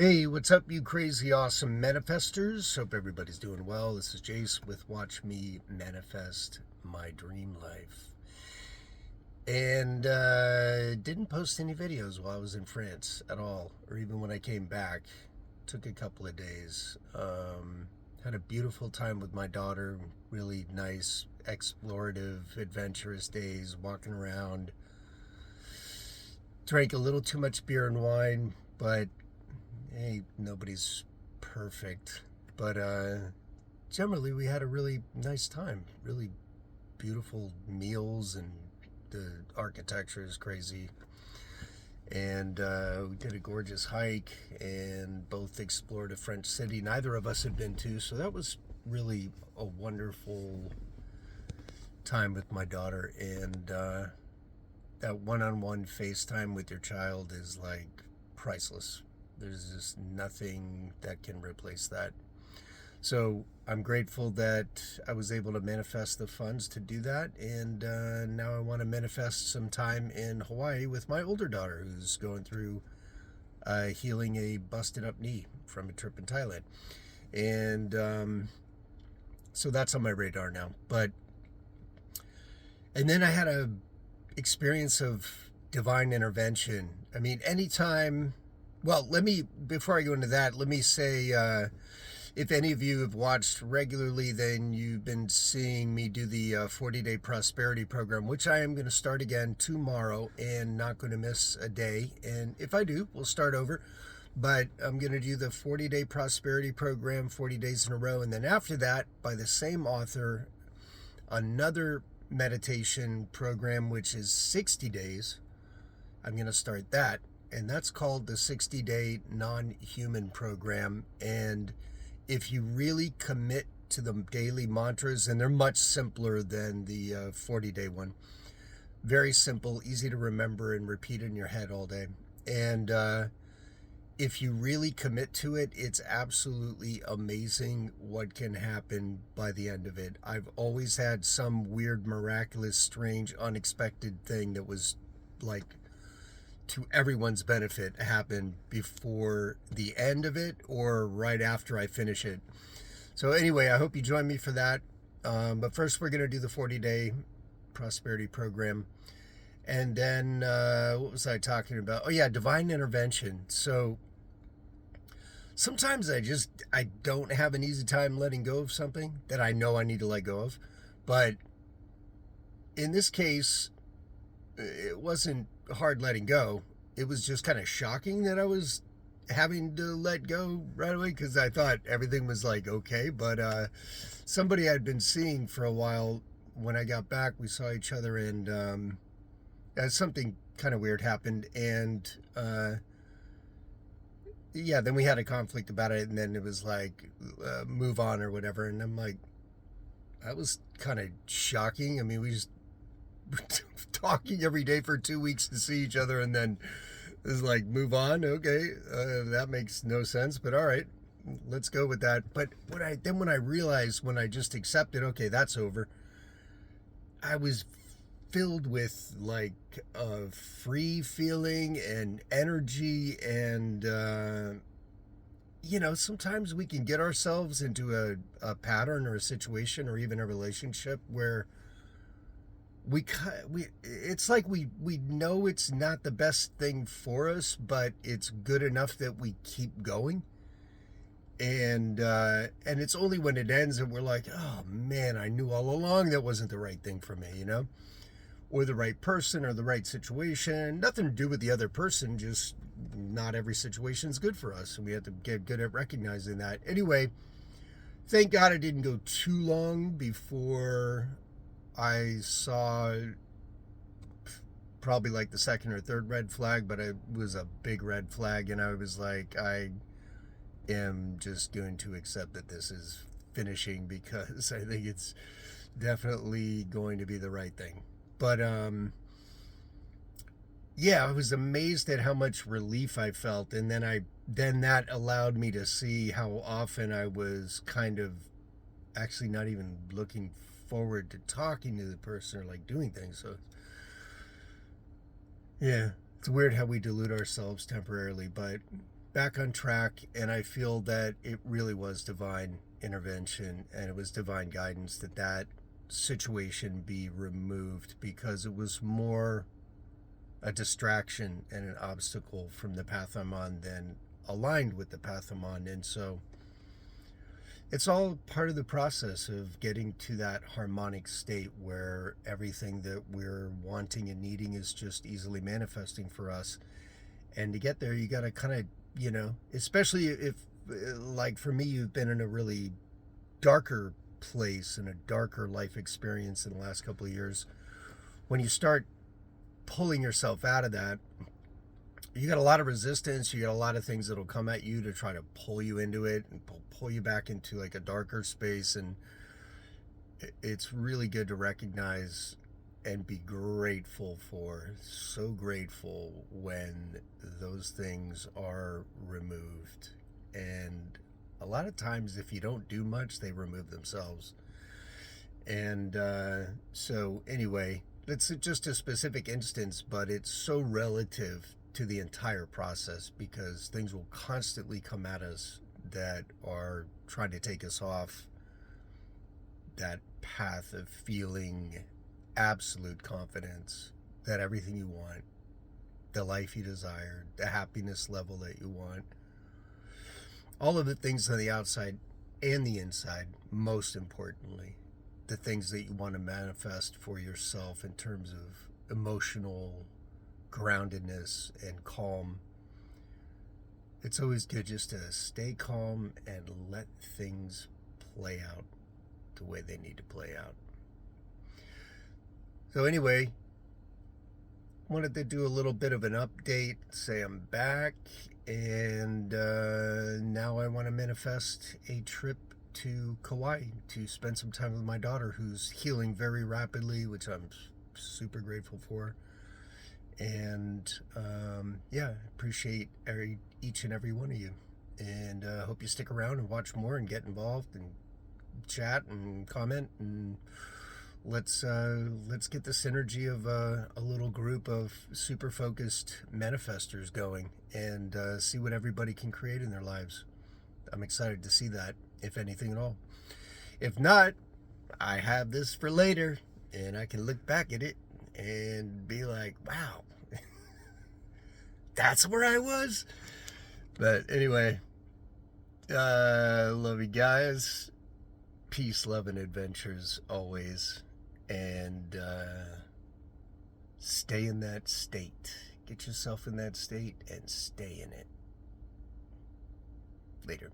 Hey, what's up, you crazy awesome manifestors? Hope everybody's doing well. This is Jace with Watch Me Manifest My Dream Life. And didn't post any videos while I was in France at all, or even when I came back. Took a couple of days. Had a beautiful time with my daughter. Really nice, explorative, adventurous days, walking around. Drank a little too much beer and wine, but hey, nobody's perfect. But generally, we had a really nice time. Really beautiful meals, and the architecture is crazy. And we did a gorgeous hike and both explored a French city neither of us had been to. So that was really a wonderful time with my daughter. And that one-on-one FaceTime with your child is like priceless. There's just nothing that can replace that. So I'm grateful that I was able to manifest the funds to do that. And now I want to manifest some time in Hawaii with my older daughter, who's going through healing a busted up knee from a trip in Thailand. And so that's on my radar now. And then I had a experience of divine intervention. I mean, anytime. Well, before I go into that, let me say, if any of you have watched regularly, then you've been seeing me do the 40-day prosperity program, which I am going to start again tomorrow and not going to miss a day. And if I do, we'll start over. But I'm going to do the 40-day prosperity program, 40 days in a row. And then after that, by the same author, another meditation program, which is 60 days. I'm going to start that. And that's called the 60-day non-human program. And if you really commit to the daily mantras, and they're much simpler than the 40-day one, very simple, easy to remember and repeat in your head all day. And if you really commit to it, it's absolutely amazing what can happen by the end of it. I've always had some weird, miraculous, strange, unexpected thing that was like to everyone's benefit happen before the end of it or right after I finish it. So anyway, I hope you join me for that. But first we're going to do the 40-day prosperity program. And then what was I talking about? Oh yeah, divine intervention. So sometimes I don't have an easy time letting go of something that I know I need to let go of. But in this case, it wasn't hard letting go. It was just kind of shocking that I was having to let go right away, because I thought everything was like okay. But somebody I'd been seeing for a while, when I got back, we saw each other, and something kind of weird happened. And yeah, then we had a conflict about it, and then it was like move on or whatever. And I'm like, that was kind of shocking. I mean, we just talking every day for 2 weeks to see each other, and then it's like move on. Okay, that makes no sense, but all right, let's go with that. But when I realized, when I just accepted, okay, that's over, I was filled with like a free feeling and energy. And sometimes we can get ourselves into a pattern or a situation or even a relationship where it's like we know it's not the best thing for us, but it's good enough that we keep going. And it's only when it ends that we're like, oh man, I knew all along that wasn't the right thing for me, or the right person or the right situation. Nothing to do with the other person, just not every situation is good for us, and we have to get good at recognizing that. Anyway, thank God it didn't go too long before I saw probably like the second or third red flag, but it was a big red flag. And I was like, I am just going to accept that this is finishing, because I think it's definitely going to be the right thing. But yeah, I was amazed at how much relief I felt. And then that allowed me to see how often I was kind of actually not even looking forward to talking to the person or like doing things. So yeah, it's weird how we delude ourselves temporarily, but back on track, and I feel that it really was divine intervention and it was divine guidance that that situation be removed, because it was more a distraction and an obstacle from the path I'm on than aligned with the path I'm on. And so it's all part of the process of getting to that harmonic state where everything that we're wanting and needing is just easily manifesting for us. And to get there, you got to kind of, especially if, like for me, you've been in a really darker place and a darker life experience in the last couple of years. When you start pulling yourself out of that, you got a lot of resistance. You got a lot of things that'll come at you to try to pull you into it and pull you back into like a darker space. And it's really good to recognize and be grateful for, so grateful when those things are removed. And a lot of times, if you don't do much, they remove themselves. And so, anyway, it's just a specific instance, but it's so relative to the entire process, because things will constantly come at us that are trying to take us off that path of feeling absolute confidence that everything you want, the life you desire, the happiness level that you want, all of the things on the outside and the inside, most importantly, the things that you want to manifest for yourself in terms of emotional groundedness and calm. It's always good just to stay calm and let things play out the way they need to play out. So anyway, wanted to do a little bit of an update, say I'm back, and now I want to manifest a trip to Kauai to spend some time with my daughter, who's healing very rapidly, which I'm super grateful for. And yeah, appreciate each and every one of you, and hope you stick around and watch more and get involved and chat and comment, and let's get the synergy of a little group of super focused manifestors going, and see what everybody can create in their lives. I'm excited to see that, if anything at all. If not, I have this for later, and I can look back at it and be like, wow, that's where I was. But anyway, love you guys. Peace, love, and adventures always. And stay in that state. Get yourself in that state and stay in it. Later.